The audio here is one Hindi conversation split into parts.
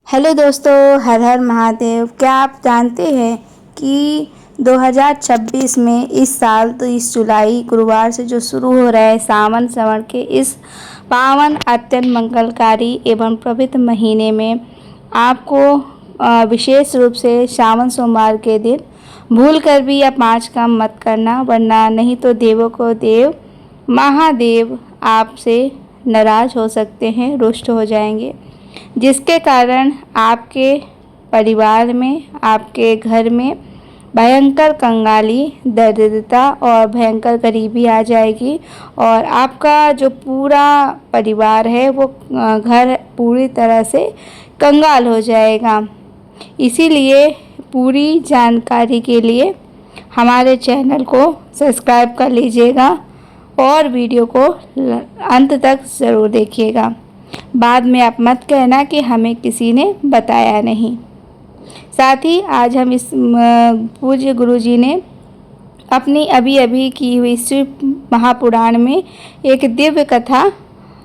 हेलो दोस्तों, हर हर महादेव। क्या आप जानते हैं कि 2026 में इस साल 30 जुलाई गुरुवार से जो शुरू हो रहा है सावन श्रवण के इस पावन अत्यंत मंगलकारी एवं पवित्र महीने में आपको विशेष रूप से सावन सोमवार के दिन भूल कर भी यह 5 काम मत करना, वरना नहीं तो देवों को देव महादेव आपसे नाराज़ हो सकते हैं, रुष्ट हो जाएंगे, जिसके कारण आपके परिवार में, आपके घर में भयंकर कंगाली, दरिद्रता और भयंकर गरीबी आ जाएगी और आपका जो पूरा परिवार है वो घर पूरी तरह से कंगाल हो जाएगा। इसीलिए पूरी जानकारी के लिए हमारे चैनल को सब्सक्राइब कर लीजिएगा और वीडियो को अंत तक ज़रूर देखिएगा। बाद में आप मत कहना कि हमें किसी ने बताया नहीं। साथ ही आज हम इस पूज्य गुरुजी ने अपनी अभी की हुई शिव महापुराण में एक दिव्य कथा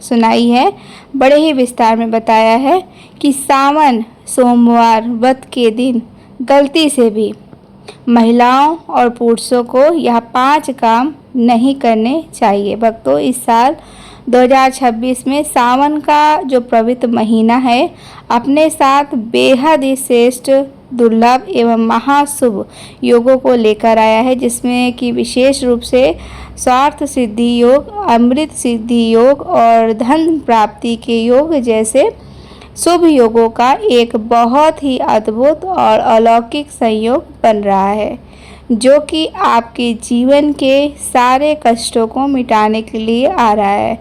सुनाई है। बड़े ही विस्तार में बताया है कि सावन सोमवार व्रत के दिन गलती से भी महिलाओं और पुरुषों को यह 5 काम नहीं करने चाहिए। भक्तों, इस साल 2026 में सावन का जो पवित्र महीना है अपने साथ बेहद ही श्रेष्ठ, दुर्लभ एवं महाशुभ योगों को लेकर आया है, जिसमें कि विशेष रूप से स्वार्थ सिद्धि योग, अमृत सिद्धि योग और धन प्राप्ति के योग जैसे शुभ योगों का एक बहुत ही अद्भुत और अलौकिक संयोग बन रहा है, जो कि आपके जीवन के सारे कष्टों को मिटाने के लिए आ रहा है।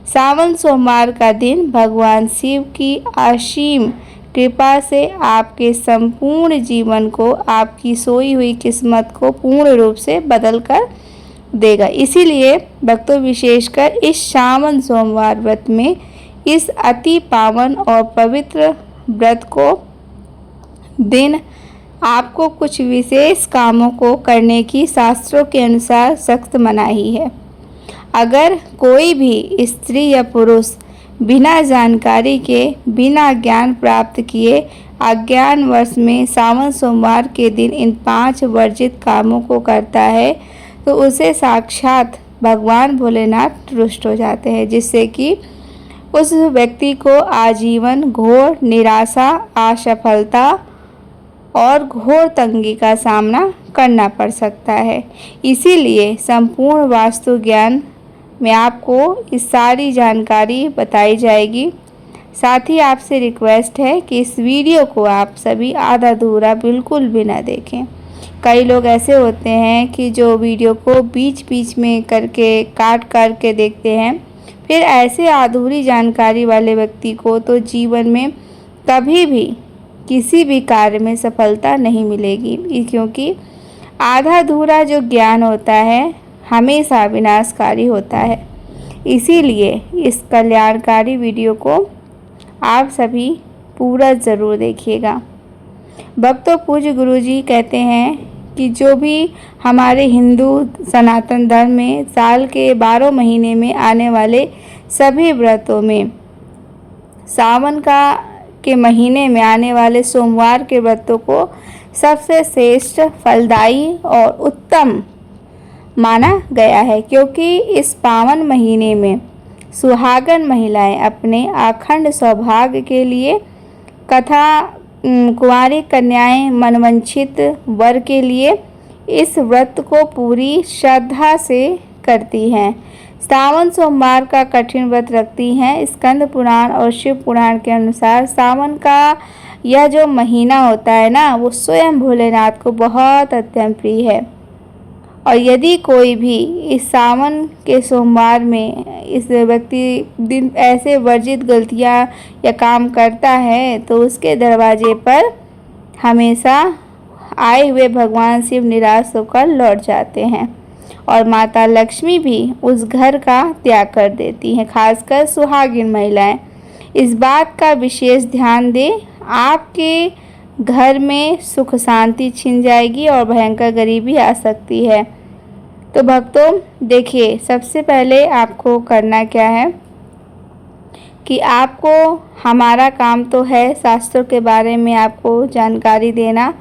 सावन सोमवार का दिन भगवान शिव की असीम कृपा से आपके संपूर्ण जीवन को, आपकी सोई हुई किस्मत को पूर्ण रूप से बदल कर देगा। इसीलिए भक्तों, विशेषकर इस सावन सोमवार व्रत में इस अति पावन और पवित्र व्रत को दिन आपको कुछ विशेष कामों को करने की शास्त्रों के अनुसार सख्त मनाही है। अगर कोई भी स्त्री या पुरुष बिना जानकारी के, बिना ज्ञान प्राप्त किए अज्ञानवश में सावन सोमवार के दिन इन 5 वर्जित कामों को करता है तो उसे साक्षात भगवान भोलेनाथ रुष्ट हो जाते हैं, जिससे कि उस व्यक्ति को आजीवन घोर निराशा, असफलता और घोर तंगी का सामना करना पड़ सकता है। इसीलिए संपूर्ण वास्तु ज्ञान में आपको इस सारी जानकारी बताई जाएगी। साथ ही आपसे रिक्वेस्ट है कि इस वीडियो को आप सभी आधा अधूरा बिल्कुल भी ना देखें। कई लोग ऐसे होते हैं कि जो वीडियो को बीच में करके काट के देखते हैं। फिर ऐसे अधूरी जानकारी वाले व्यक्ति को तो जीवन में कभी भी किसी भी कार्य में सफलता नहीं मिलेगी, क्योंकि आधा अधूरा जो ज्ञान होता है हमेशा विनाशकारी होता है। इसीलिए इस कल्याणकारी वीडियो को आप सभी पूरा ज़रूर देखिएगा। भक्तों, पूज्य गुरुजी कहते हैं कि जो भी हमारे हिंदू सनातन धर्म में साल के 12 महीने में आने वाले सभी व्रतों में सावन के महीने में आने वाले सोमवार के व्रतों को सबसे श्रेष्ठ, फलदायी और उत्तम माना गया है, क्योंकि इस पावन महीने में सुहागन महिलाएं अपने अखंड सौभाग्य के लिए तथा कुंवारी कन्याएं मनवांछित वर के लिए इस व्रत को पूरी श्रद्धा से करती हैं। सावन सोमवार का कठिन व्रत रखती हैं। स्कंद पुराण और शिव पुराण के अनुसार सावन का यह जो महीना होता है ना, वो स्वयं भोलेनाथ को बहुत अत्यंत प्रिय है। और यदि कोई भी इस सावन के सोमवार में इस व्यक्ति दिन ऐसे वर्जित गलतियां या काम करता है तो उसके दरवाजे पर हमेशा आए हुए भगवान शिव निराश होकर लौट जाते हैं और माता लक्ष्मी भी उस घर का त्याग कर देती हैं। खासकर सुहागिन महिलाएं इस बात का विशेष ध्यान दें, आपके घर में सुख शांति छिन जाएगी और भयंकर गरीबी आ सकती है। तो भक्तों देखिए, सबसे पहले आपको करना क्या है कि आपको हमारा काम तो है शास्त्रों के बारे में आपको जानकारी देना,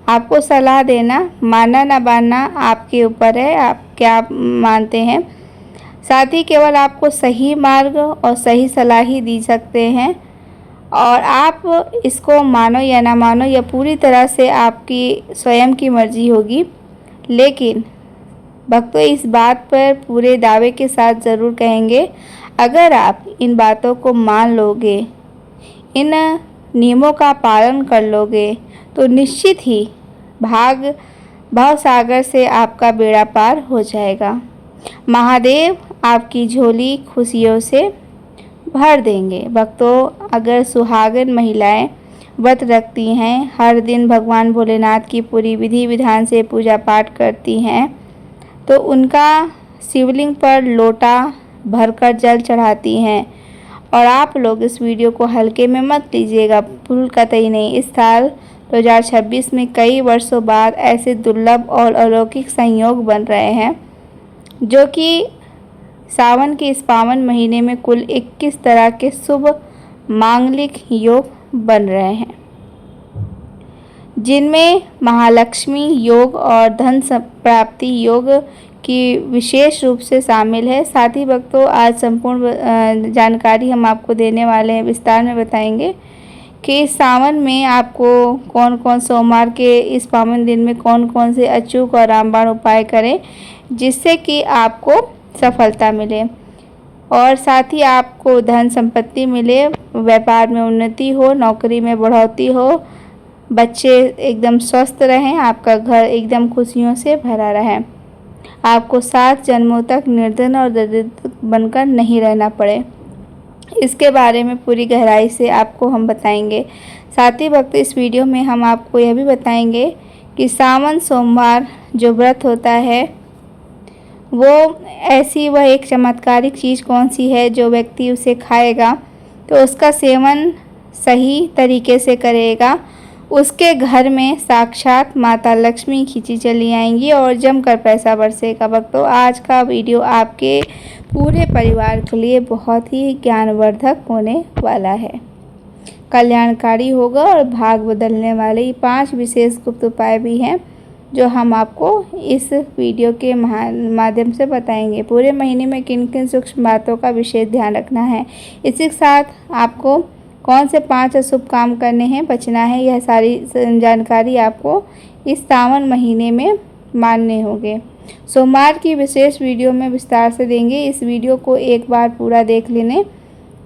आपको सलाह देना, मानना ना मानना आपके ऊपर है, आप क्या मानते हैं। साथ ही केवल आपको सही मार्ग और सही सलाह ही दी सकते हैं और आप इसको मानो या ना मानो, यह पूरी तरह से आपकी स्वयं की मर्जी होगी। लेकिन भक्तों इस बात पर पूरे दावे के साथ ज़रूर कहेंगे, अगर आप इन बातों को मान लोगे, इन नियमों का पालन कर लोगे, तो निश्चित ही भव सागर से आपका बेड़ा पार हो जाएगा। महादेव आपकी झोली खुशियों से भर देंगे। भक्तों, अगर सुहागन महिलाएं व्रत रखती हैं, हर दिन भगवान भोलेनाथ की पूरी विधि विधान से पूजा पाठ करती हैं, तो उनका शिवलिंग पर लोटा भरकर जल चढ़ाती हैं। और आप लोग इस वीडियो को हल्के में मत लीजिएगा, भूल कतई नहीं। इस साल 2026 में कई वर्षों बाद ऐसे दुर्लभ और अलौकिक संयोग बन रहे हैं, जो कि सावन के इस पावन महीने में कुल 21 तरह के शुभ मांगलिक योग बन रहे हैं, जिनमें महालक्ष्मी योग और धन प्राप्ति योग की विशेष रूप से शामिल है। साथ ही भक्तों, आज संपूर्ण जानकारी हम आपको देने वाले हैं, विस्तार में बताएंगे कि सावन में आपको कौन कौन सोमवार के इस पावन दिन में कौन कौन से अचूक और रामबाण उपाय करें, जिससे कि आपको सफलता मिले और साथ ही आपको धन संपत्ति मिले, व्यापार में उन्नति हो, नौकरी में बढ़ोतरी हो, बच्चे एकदम स्वस्थ रहें, आपका घर एकदम खुशियों से भरा रहे, आपको 7 जन्मों तक निर्धन और दरिद्र बनकर नहीं रहना पड़े। इसके बारे में पूरी गहराई से आपको हम बताएंगे। साथ ही भक्त, इस वीडियो में हम आपको यह भी बताएंगे कि सावन सोमवार जो व्रत होता है, वो वह एक चमत्कारिक चीज़ कौन सी है जो व्यक्ति उसे खाएगा तो उसका सेवन सही तरीके से करेगा, उसके घर में साक्षात माता लक्ष्मी खींची चली आएंगी और जमकर पैसा बरसेगा। भक्तों, आज का वीडियो आपके पूरे परिवार के लिए बहुत ही ज्ञानवर्धक होने वाला है, कल्याणकारी होगा और भाग बदलने वाले 5 विशेष गुप्त उपाय भी हैं जो हम आपको इस वीडियो के माध्यम से बताएंगे। पूरे महीने में किन किन सूक्ष्म बातों का विशेष ध्यान रखना है, इसी के साथ आपको कौन से 5 अशुभ काम करने हैं, बचना है, यह सारी जानकारी आपको इस सावन महीने में मानने होंगे। सोमवार की विशेष वीडियो में विस्तार से देंगे, इस वीडियो को एक बार पूरा देख लेने।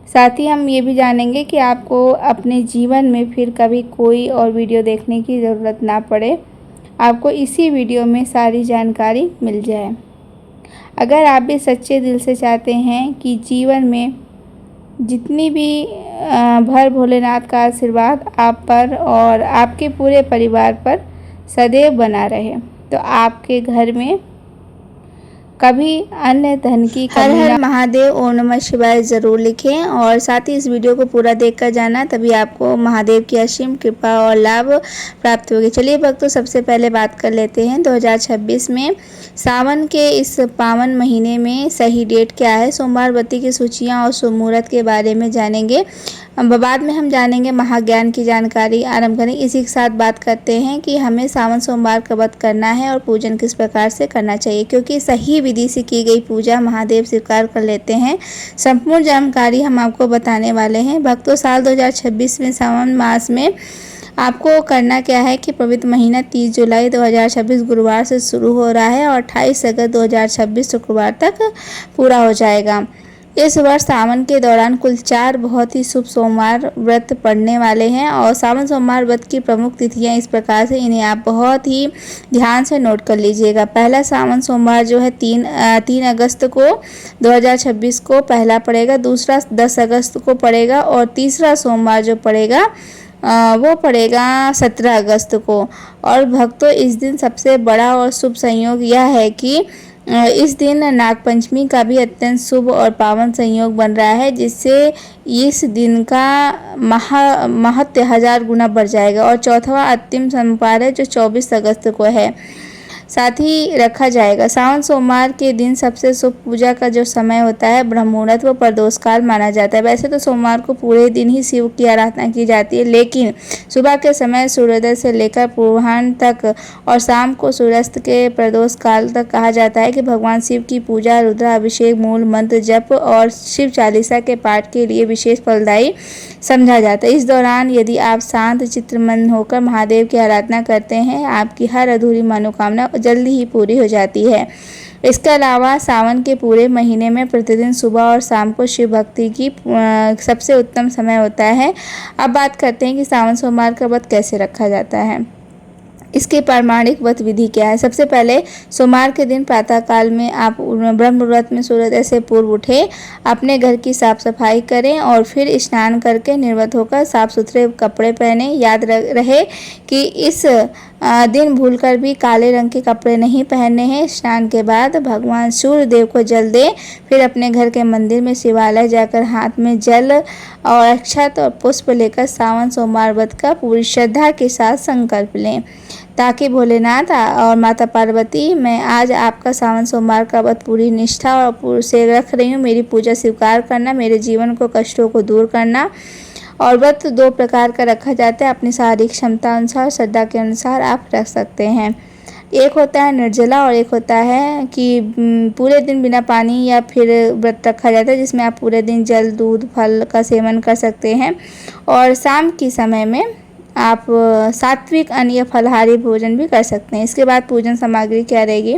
साथ ही हम ये भी जानेंगे कि आपको अपने जीवन में फिर कभी कोई और वीडियो देखने की ज़रूरत ना पड़े, आपको इसी वीडियो में सारी जानकारी मिल जाए। अगर आप भी सच्चे दिल से चाहते हैं कि जीवन में जितनी भी भर भोलेनाथ का आशीर्वाद आप पर और आपके पूरे परिवार पर सदैव बना रहे, तो आपके घर में कभी अन्य धन की हर हर महादेव ओम नमः शिवाय ज़रूर लिखें और साथ ही इस वीडियो को पूरा देखकर जाना, तभी आपको महादेव की असीम कृपा और लाभ प्राप्त होगी। चलिए भक्तों, सबसे पहले बात कर लेते हैं 2026 में सावन के इस पावन महीने में सही डेट क्या है, सोमवार व्रती की सूचियाँ और शुभ मुहूर्त के बारे में जानेंगे। बाद में हम जानेंगे महाज्ञान की जानकारी आरंभ करें। इसी के साथ बात करते हैं कि हमें सावन सोमवार का व्रत करना है और पूजन किस प्रकार से करना चाहिए, क्योंकि सही विधि से की गई पूजा महादेव स्वीकार कर लेते हैं। संपूर्ण जानकारी हम आपको बताने वाले हैं। भक्तों, साल 2026 में सावन मास में आपको करना क्या है कि पवित्र महीना 30 जुलाई 2026 गुरुवार से शुरू हो रहा है और 28 अगस्त 2026 शुक्रवार तक पूरा हो जाएगा। इस वर्ष सावन के दौरान कुल 4 बहुत ही शुभ सोमवार व्रत पड़ने वाले हैं और सावन सोमवार व्रत की प्रमुख तिथियां इस प्रकार से, इन्हें आप बहुत ही ध्यान से नोट कर लीजिएगा। पहला सावन सोमवार जो है 3 अगस्त को 2026 को पहला पड़ेगा, दूसरा 10 अगस्त को पड़ेगा और तीसरा सोमवार जो पड़ेगा वो पड़ेगा 17 अगस्त को। और भक्तों, इस दिन सबसे बड़ा और शुभ संयोग यह है कि इस दिन नागपंचमी का भी अत्यंत शुभ और पावन संयोग बन रहा है, जिससे इस दिन का महत्व 1000 गुना बढ़ जाएगा। और चौथा अंतिम सोमवार है जो 24 अगस्त को है। साथ ही रखा जाएगा। सावन सोमवार के दिन सबसे शुभ पूजा का जो समय होता है ब्रह्म मुहूर्त, वो प्रदोष काल माना जाता है। वैसे तो सोमवार को पूरे दिन ही शिव की आराधना की जाती है, लेकिन सुबह के समय सूर्योदय से लेकर पूर्वाह्न तक और शाम को सूर्यास्त के प्रदोष काल तक कहा जाता है कि भगवान शिव की पूजा, रुद्राभिषेक, मूल मंत्र जप और शिव चालीसा के पाठ के लिए विशेष फलदायी समझा जाता है। इस दौरान यदि आप शांत चित्तमन होकर महादेव की आराधना करते हैं, आपकी हर अधूरी मनोकामना जल्दी ही पूरी हो जाती है। इसके अलावा सावन के पूरे महीने में प्रतिदिन सुबह और शाम को शिव भक्ति की सबसे उत्तम समय होता है। अब बात करते हैं कि सावन सोमवार का व्रत कैसे रखा जाता है। इसकी प्रामाणिक व्रत विधि क्या है। सबसे पहले सोमवार के दिन प्रातःकाल में आप ब्रह्म मुहूर्त में सूर्योदय से पूर्व उठे, अपने घर की साफ सफाई करें और फिर स्नान करके निर्वत होकर साफ सुथरे कपड़े पहने। याद रहे कि इस दिन भूलकर भी काले रंग के कपड़े नहीं पहनने हैं। स्नान के बाद भगवान सूर्य देव को जल दें, फिर अपने घर के मंदिर में शिवालय जाकर हाथ में जल और अक्षत और पुष्प लेकर सावन सोमवार व्रत का पूरी श्रद्धा के साथ संकल्प लें, ताकि भोलेनाथ और माता पार्वती, मैं आज आपका सावन सोमवार का व्रत पूरी निष्ठा और से रख रही हूँ, मेरी पूजा स्वीकार करना, मेरे जीवन को कष्टों को दूर करना। और व्रत 2 प्रकार का रखा जाता है, अपनी शारीरिक क्षमता अनुसार, श्रद्धा के अनुसार आप रख सकते हैं। एक होता है निर्जला और एक होता है कि पूरे दिन बिना पानी या फिर व्रत रखा जाता है, जिसमें आप पूरे दिन जल, दूध, फल का सेवन कर सकते हैं। और शाम के समय में आप सात्विक अन्न या फलाहारी भोजन भी कर सकते हैं। इसके बाद पूजन सामग्री क्या रहेगी।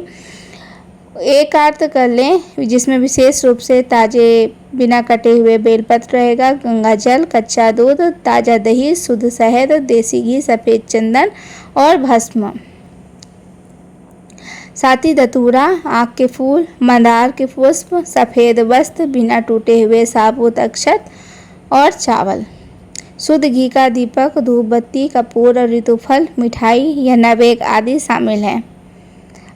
एक आरत कर लें, जिसमें विशेष रूप से ताजे बिना कटे हुए बेलपत्र रहेगा, गंगा जल, कच्चा दूध, ताज़ा दही, शुद्ध शहद, देसी घी, सफ़ेद चंदन और भस्म, साथ ही धतूरा, आक के फूल, मंदार के पुष्प, सफ़ेद वस्त्र, बिना टूटे हुए साबुत अक्षत और चावल, शुद्ध घी का दीपक, धूप बत्ती, कपूर और ऋतुफल, मिठाई या नैवेद्य आदि शामिल हैं।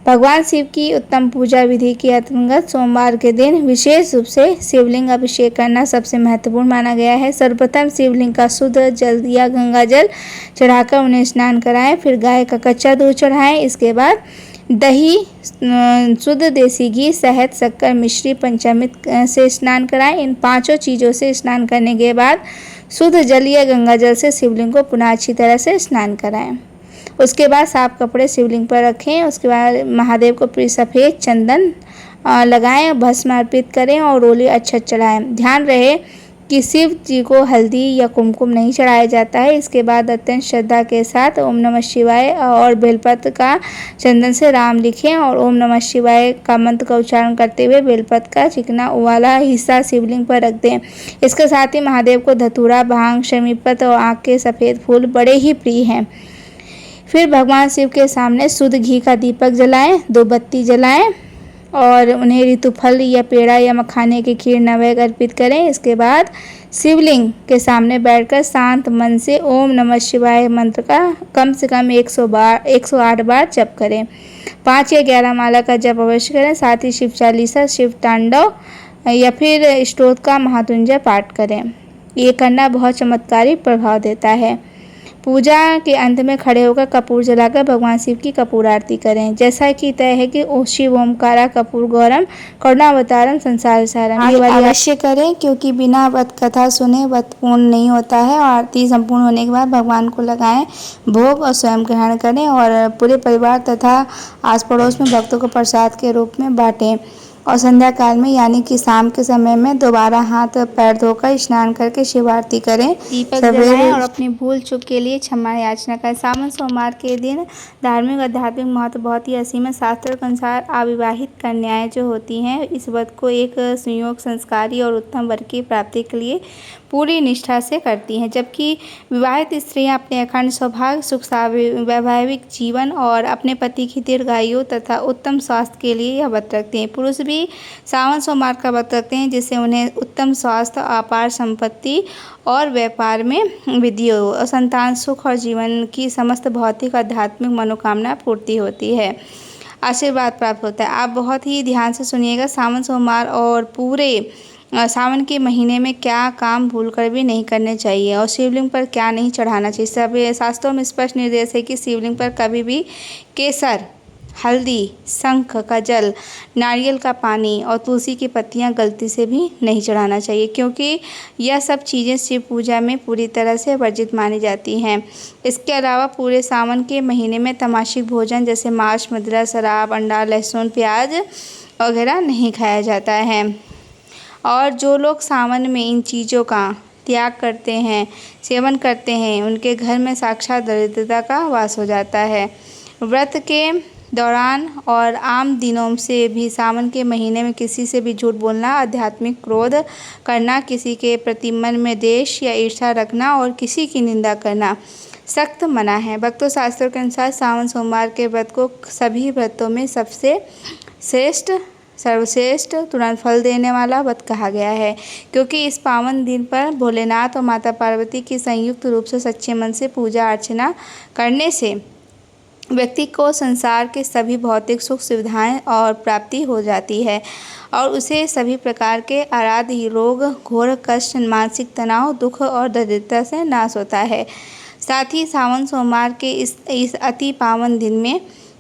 भगवान शिव की उत्तम पूजा विधि के अंतर्गत सोमवार के दिन विशेष रूप से शिवलिंग अभिषेक करना सबसे महत्वपूर्ण माना गया है। सर्वप्रथम शिवलिंग का शुद्ध जल या गंगा जल चढ़ाकर उन्हें स्नान कराएं, फिर गाय का कच्चा दूध चढ़ाएं। इसके बाद दही, शुद्ध देसी घी, शहद, शक्कर, मिश्री, पंचामृत से स्नान कराएं। इन 5 चीज़ों से स्नान करने के बाद शुद्ध जल या गंगा जल से शिवलिंग को पुनः अच्छी तरह से स्नान कराएं। उसके बाद साफ कपड़े शिवलिंग पर रखें। उसके बाद महादेव को सफ़ेद चंदन लगाएं, भस्म अर्पित करें और रोली अक्षत चढ़ाएं। ध्यान रहे कि शिव जी को हल्दी या कुमकुम नहीं चढ़ाया जाता है। इसके बाद अत्यंत श्रद्धा के साथ ओम नमः शिवाय और बेलपत्र का चंदन से राम लिखें और ओम नमः शिवाय का मंत्र का उच्चारण करते हुए बेलपत्र का चिकना वाला हिस्सा शिवलिंग पर रख दें। इसके साथ ही महादेव को धतूरा, भांग, शमीपत्र और आँख के सफ़ेद फूल बड़े ही प्रिय हैं। फिर भगवान शिव के सामने शुद्ध घी का दीपक जलाएं, 2 बत्ती जलाएं और उन्हें ऋतुफल या पेड़ा या मखाने की खीर नैवेद्य अर्पित करें। इसके बाद शिवलिंग के सामने बैठकर शांत मन से ओम नमः शिवाय मंत्र का कम से कम 108 बार जप करें। 5 या 11 माला का जप अवश्य करें। साथ ही शिव चालीसा, शिव तांडव या फिर स्तोत्र का महातुंजय पाठ करें। ये करना बहुत चमत्कारी प्रभाव देता है। पूजा के अंत में खड़े होकर कपूर जलाकर भगवान शिव की कपूर आरती करें। जैसा कि तय है कि ओ शिव ओमकारा कपूर गौरम करुणावतारम संसार सारम, ये वाली अवश्य करें, क्योंकि बिना व्रत कथा सुने व्रत पूर्ण नहीं होता है। और आरती संपूर्ण होने के बाद भगवान को लगाएं भोग और स्वयं ग्रहण करें और पूरे परिवार तथा आस पड़ोस में भक्तों को प्रसाद के रूप में बांटें। और संध्या काल में यानी कि शाम के समय में दोबारा हाथ पैर धोकर स्नान करके शिव आरती करें, दीपक जलाएं और अपनी भूल चूक के लिए क्षमा याचना करें। सावन सोमवार के दिन धार्मिक आध्यात्मिक महत्व बहुत ही असीम है। शास्त्रों के अनुसार अविवाहित कन्याएं जो होती हैं, इस व्रत को एक संयोग, संस्कारी और उत्तम वर की प्राप्ति के लिए पूरी निष्ठा से करती हैं, जबकि विवाहित स्त्रियां अपने अखंड सौभाग्य, सुख, वैवाहिक जीवन और अपने पति की दीर्घायु तथा उत्तम स्वास्थ्य के लिए यह व्रत रखते हैं। पुरुष भी सावन सोमवार का व्रत रखते हैं, जिससे उन्हें उत्तम स्वास्थ्य, अपार संपत्ति और व्यापार में वृद्धि और संतान सुख और जीवन की समस्त भौतिक आध्यात्मिक मनोकामना पूर्ति होती है, आशीर्वाद प्राप्त होता है। आप बहुत ही ध्यान से सुनिएगा। सावन सोमवार और पूरे सावन के महीने में क्या काम भूलकर भी नहीं करने चाहिए और शिवलिंग पर क्या नहीं चढ़ाना चाहिए। सब शास्त्रों में स्पष्ट निर्देश है कि शिवलिंग पर कभी भी केसर हल्दी, शंख का जल, नारियल का पानी और तुलसी की पत्तियां गलती से भी नहीं चढ़ाना चाहिए, क्योंकि यह सब चीज़ें शिव पूजा में पूरी तरह से वर्जित मानी जाती हैं। इसके अलावा पूरे सावन के महीने में तमाशिक भोजन जैसे मांस, मदिरा, शराब, अंडा, लहसुन, प्याज वगैरह नहीं खाया जाता है। और जो लोग सावन में इन चीज़ों का त्याग करते हैं, सेवन करते हैं, उनके घर में साक्षात दरिद्रता का वास हो जाता है। व्रत के दौरान और आम दिनों से भी सावन के महीने में किसी से भी झूठ बोलना, आध्यात्मिक क्रोध करना, किसी के प्रति मन में द्वेष या ईर्ष्या रखना और किसी की निंदा करना सख्त मना है। भक्तों, शास्त्रों के अनुसार सावन सोमवार के व्रत को सभी व्रतों में सबसे सर्वश्रेष्ठ तुरंत फल देने वाला व्रत कहा गया है, क्योंकि इस पावन दिन पर भोलेनाथ और माता पार्वती की संयुक्त रूप से सच्चे मन से पूजा अर्चना करने से व्यक्ति को संसार के सभी भौतिक सुख सुविधाएं और प्राप्ति हो जाती है और उसे सभी प्रकार के आराध्य रोग, घोर कष्ट, मानसिक तनाव, दुख और दरिद्रता से नाश होता है। साथ ही सावन सोमवार के इस अति पावन दिन में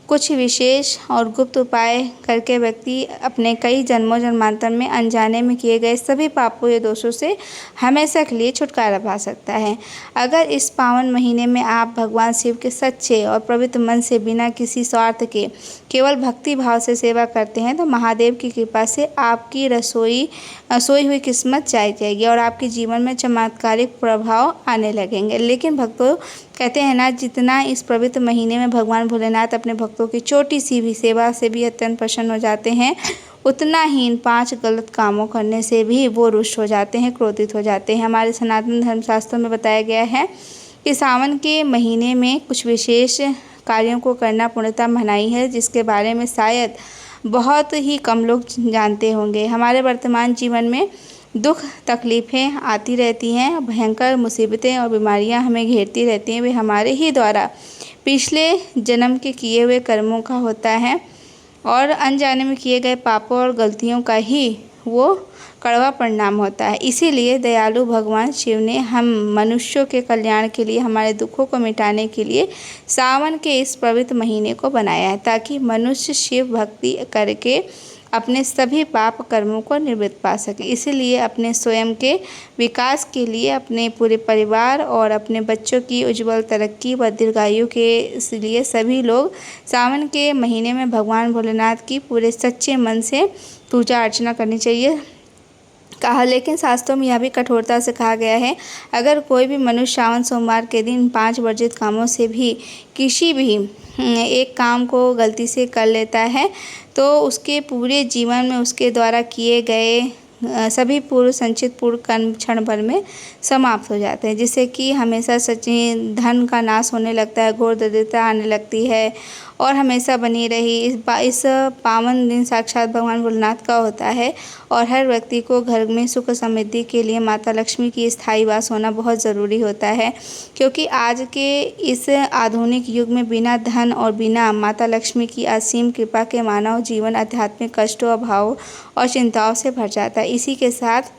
कुछ विशेष और गुप्त उपाय करके व्यक्ति अपने कई जन्मों जन्मांतर में अनजाने में किए गए सभी पापों या दोषों से हमेशा के लिए छुटकारा पा सकता है। अगर इस पावन महीने में आप भगवान शिव के सच्चे और पवित्र मन से बिना किसी स्वार्थ के केवल भक्ति भाव से सेवा करते हैं तो महादेव की कृपा से आपकी सोई हुई किस्मत जाग जाएगी और आपके जीवन में चमत्कारिक प्रभाव आने लगेंगे। लेकिन भक्तों, कहते हैं ना, जितना इस पवित्र महीने में भगवान भोलेनाथ अपने भक्तों की छोटी सी भी सेवा से भी अत्यंत प्रसन्न हो जाते हैं, उतना ही इन 5 गलत कामों करने से भी वो रुष्ट हो जाते हैं, क्रोधित हो जाते हैं। हमारे सनातन धर्मशास्त्रों में बताया गया है कि सावन के महीने में कुछ विशेष कार्यों को करना पूर्णतः मनाही है, जिसके बारे में शायद बहुत ही कम लोग जानते होंगे। हमारे वर्तमान जीवन में दुख तकलीफ़ें आती रहती हैं, भयंकर मुसीबतें और बीमारियां हमें घेरती रहती हैं। वे हमारे ही द्वारा पिछले जन्म के किए हुए कर्मों का होता है और अनजाने में किए गए पापों और गलतियों का ही वो कड़वा परिणाम होता है। इसीलिए दयालु भगवान शिव ने हम मनुष्यों के कल्याण के लिए, हमारे दुखों को मिटाने के लिए सावन के इस पवित्र महीने को बनाया है, ताकि मनुष्य शिव भक्ति करके अपने सभी पाप कर्मों को निवृत्त पा सके। इसीलिए अपने स्वयं के विकास के लिए, अपने पूरे परिवार और अपने बच्चों की उज्जवल तरक्की व दीर्घायु के लिए सभी लोग सावन के महीने में भगवान भोलेनाथ की पूरे सच्चे मन से पूजा अर्चना करनी चाहिए कहा। लेकिन शास्त्रों में यह भी कठोरता से कहा गया है, अगर कोई भी मनुष्य सावन सोमवार के दिन 5 वर्जित कामों से भी किसी भी एक काम को गलती से कर लेता है तो उसके पूरे जीवन में उसके द्वारा किए गए सभी पूर्व संचित पूर्व कर्म क्षण भर में समाप्त हो जाते हैं, जिससे कि हमेशा सच्ची धन का नाश होने लगता है, घोर दरिद्रता आने लगती है और हमेशा बनी रही। इस पावन दिन साक्षात भगवान भोलेनाथ का होता है और हर व्यक्ति को घर में सुख समृद्धि के लिए माता लक्ष्मी की स्थायी वास होना बहुत ज़रूरी होता है, क्योंकि आज के इस आधुनिक युग में बिना धन और बिना माता लक्ष्मी की असीम कृपा के मानव जीवन आध्यात्मिक कष्टों, अभाव और चिंताओं से भर जाता है। इसी के साथ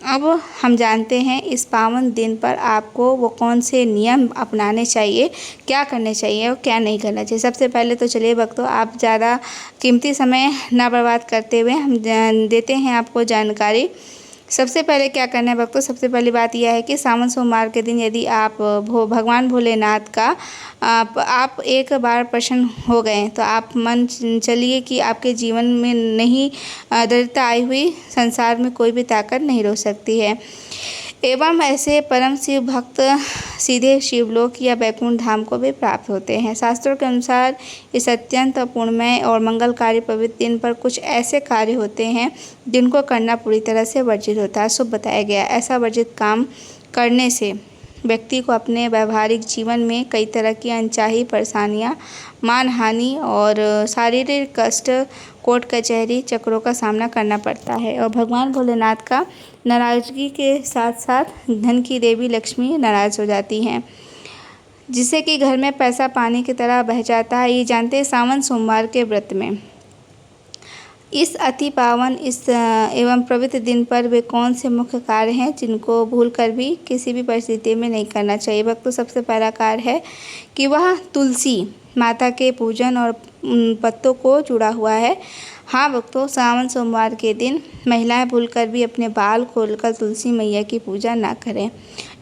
अब हम जानते हैं इस पावन दिन पर आपको वो कौन से नियम अपनाने चाहिए, क्या करने चाहिए और क्या नहीं करना चाहिए। सबसे पहले तो चलिए भक्तों, आप ज़्यादा कीमती समय ना बर्बाद करते हुए हम देते हैं आपको जानकारी। सबसे पहले क्या करना है भक्तों, सबसे पहली बात यह है कि सावन सोमवार के दिन यदि आप भगवान भोलेनाथ का आप एक बार प्रसन्न हो गए तो आप मन चलिए कि आपके जीवन में नहीं दरिद्रता आई हुई संसार में कोई भी ताकत नहीं रोक सकती है। एवं ऐसे परम शिव भक्त सीधे शिवलोक या बैकुंठ धाम को भी प्राप्त होते हैं। शास्त्रों के अनुसार इस अत्यंत पुण्यमय और मंगलकारी पवित्र दिन पर कुछ ऐसे कार्य होते हैं जिनको करना पूरी तरह से वर्जित होता है। शुभ बताया गया, ऐसा वर्जित काम करने से व्यक्ति को अपने व्यवहारिक जीवन में कई तरह की अनचाही परेशानियाँ, मानहानि और शारीरिक कष्ट, कोर्ट कचहरी चक्रों का सामना करना पड़ता है और भगवान भोलेनाथ का नाराज़गी के साथ साथ धन की देवी लक्ष्मी नाराज़ हो जाती हैं, जिससे कि घर में पैसा पानी की तरह बह जाता है। ये जानते हैं सावन सोमवार के व्रत में इस अति पावन एवं पवित्र दिन पर वे कौन से मुख्य कार्य हैं जिनको भूलकर भी किसी भी परिस्थिति में नहीं करना चाहिए। भक्तों, सबसे पहला कार्य है कि वह तुलसी माता के पूजन और पत्तों को जुड़ा हुआ है। हाँ भक्तों, सावन सोमवार के दिन महिलाएं भूलकर भी अपने बाल खोलकर तुलसी मैया की पूजा ना करें,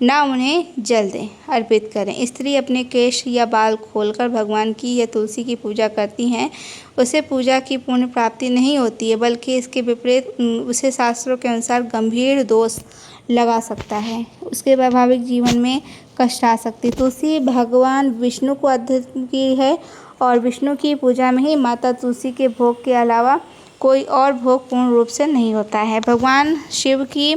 ना उन्हें जल दें अर्पित करें। स्त्री अपने केश या बाल खोलकर भगवान की या तुलसी की पूजा करती हैं, उसे पूजा की पुण्य प्राप्ति नहीं होती है, बल्कि इसके विपरीत उसे शास्त्रों के अनुसार गंभीर दोष लगा सकता है, उसके वैवाहिक जीवन में कष्ट आ सकती है। तुलसी भगवान विष्णु को अध्यक्ष की है और विष्णु की पूजा में ही माता तुलसी के भोग के अलावा कोई और भोग पूर्ण रूप से नहीं होता है। भगवान शिव की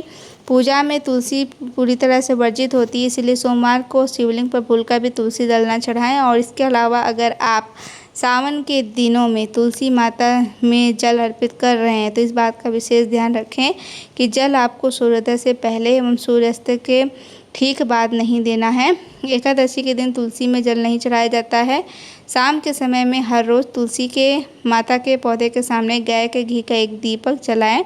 पूजा में तुलसी पूरी तरह से वर्जित होती है, इसलिए सोमवार को शिवलिंग पर भूलकर भी तुलसी दल न चढ़ाएं। और इसके अलावा अगर आप सावन के दिनों में तुलसी माता में जल अर्पित कर रहे हैं तो इस बात का विशेष ध्यान रखें कि जल आपको सूर्योदय से पहले एवं सूर्यास्त के ठीक बाद नहीं देना है। एकादशी के दिन तुलसी में जल नहीं चढ़ाया जाता है। शाम के समय में हर रोज़ तुलसी के माता के पौधे के सामने गाय के घी का एक दीपक जलाएं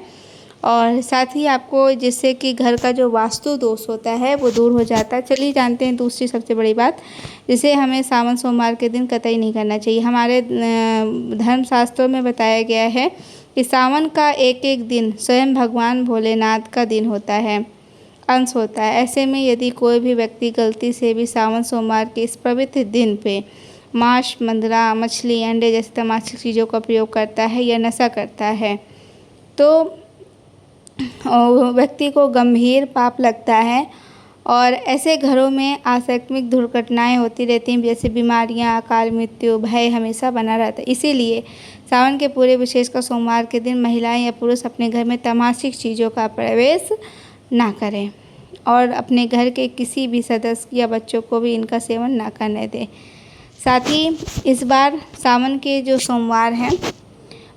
और साथ ही आपको जिससे कि घर का जो वास्तु दोष होता है वो दूर हो जाता है। चलिए जानते हैं दूसरी सबसे बड़ी बात, जिसे हमें सावन सोमवार के दिन कतई नहीं करना चाहिए। हमारे धर्मशास्त्रों में बताया गया है कि सावन का एक एक दिन स्वयं भगवान भोलेनाथ का दिन होता है, अंश होता है। ऐसे में यदि कोई भी व्यक्ति गलती से भी सावन सोमवार के इस पवित्र दिन पे मांस, मंदरा, मछली, अंडे जैसे तमाशा चीज़ों का प्रयोग करता है या नशा करता है तो व्यक्ति को गंभीर पाप लगता है और ऐसे घरों में आकस्मिक दुर्घटनाएं होती रहती हैं, जैसे बीमारियां, अकाल मृत्यु, भय हमेशा बना रहता है। इसीलिए सावन के पूरे विशेषकर सोमवार के दिन महिलाएं या पुरुष अपने घर में तमाशिक चीज़ों का प्रवेश ना करें और अपने घर के किसी भी सदस्य या बच्चों को भी इनका सेवन ना करने दें। साथ ही इस बार सावन के जो सोमवार हैं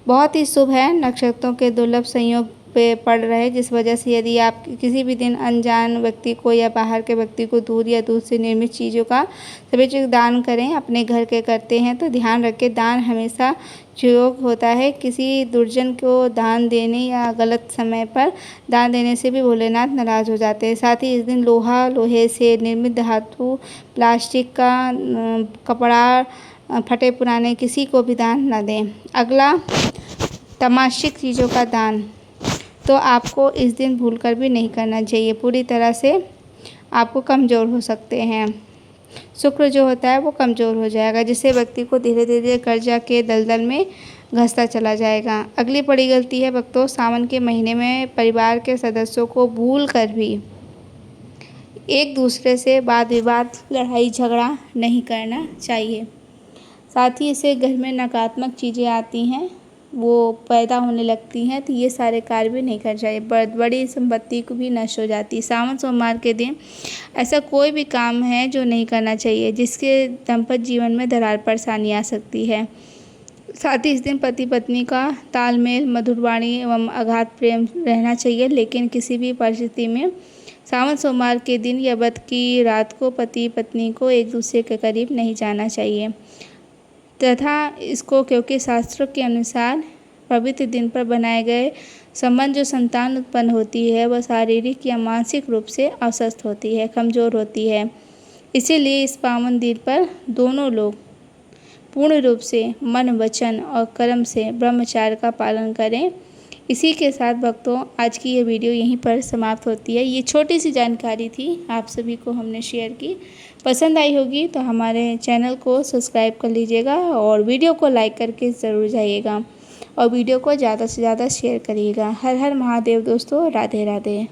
बहुत ही शुभ है, नक्षत्रों के दुर्लभ संयोग पे पड़ रहे, जिस वजह से यदि आप किसी भी दिन अनजान व्यक्ति को या बाहर के व्यक्ति को दूध या दूध से निर्मित चीज़ों का सभी चीज़ दान करें, अपने घर के करते हैं तो ध्यान रखें दान हमेशा योग होता है। किसी दुर्जन को दान देने या गलत समय पर दान देने से भी भोलेनाथ नाराज़ हो जाते हैं। साथ ही इस दिन लोहा, लोहे से निर्मित धातु, प्लास्टिक का, कपड़ा, फटे पुराने किसी को भी दान न दें। अगला, तमाशिक चीज़ों का दान तो आपको इस दिन भूलकर भी नहीं करना चाहिए, पूरी तरह से आपको कमज़ोर हो सकते हैं। शुक्र जो होता है वो कमज़ोर हो जाएगा, जिससे व्यक्ति को धीरे धीरे कर्जा के दलदल में घसता चला जाएगा। अगली बड़ी गलती है भक्तों, सावन के महीने में परिवार के सदस्यों को भूलकर भी एक दूसरे से वाद विवाद, लड़ाई झगड़ा नहीं करना चाहिए। साथ ही इससे घर में नकारात्मक चीज़ें आती हैं, वो पैदा होने लगती हैं, तो ये सारे कार्य भी नहीं करना चाहिए। बड़ी संपत्ति को भी नष्ट हो जाती है। सावन सोमवार के दिन ऐसा कोई भी काम है जो नहीं करना चाहिए जिसके दाम्पत्य जीवन में दरार परेशानी आ सकती है। साथ ही इस दिन पति पत्नी का तालमेल, मधुर वाणी एवं अगाध प्रेम रहना चाहिए, लेकिन किसी भी परिस्थिति में सावन सोमवार के दिन या व्रत की रात को पति पत्नी को एक दूसरे के करीब नहीं जाना चाहिए तथा इसको, क्योंकि शास्त्रों के अनुसार पवित्र दिन पर बनाए गए संबंध जो संतान उत्पन्न होती है वह शारीरिक या मानसिक रूप से अस्वस्थ होती है, कमज़ोर होती है। इसीलिए इस पावन दिन पर दोनों लोग पूर्ण रूप से मन, वचन और कर्म से ब्रह्मचर्य का पालन करें। इसी के साथ भक्तों आज की ये वीडियो यहीं पर समाप्त होती है। ये छोटी सी जानकारी थी, आप सभी को हमने शेयर की। पसंद आई होगी तो हमारे चैनल को सब्सक्राइब कर लीजिएगा और वीडियो को लाइक करके ज़रूर जाइएगा और वीडियो को ज़्यादा से ज़्यादा शेयर करिएगा। हर हर महादेव दोस्तों, राधे राधे।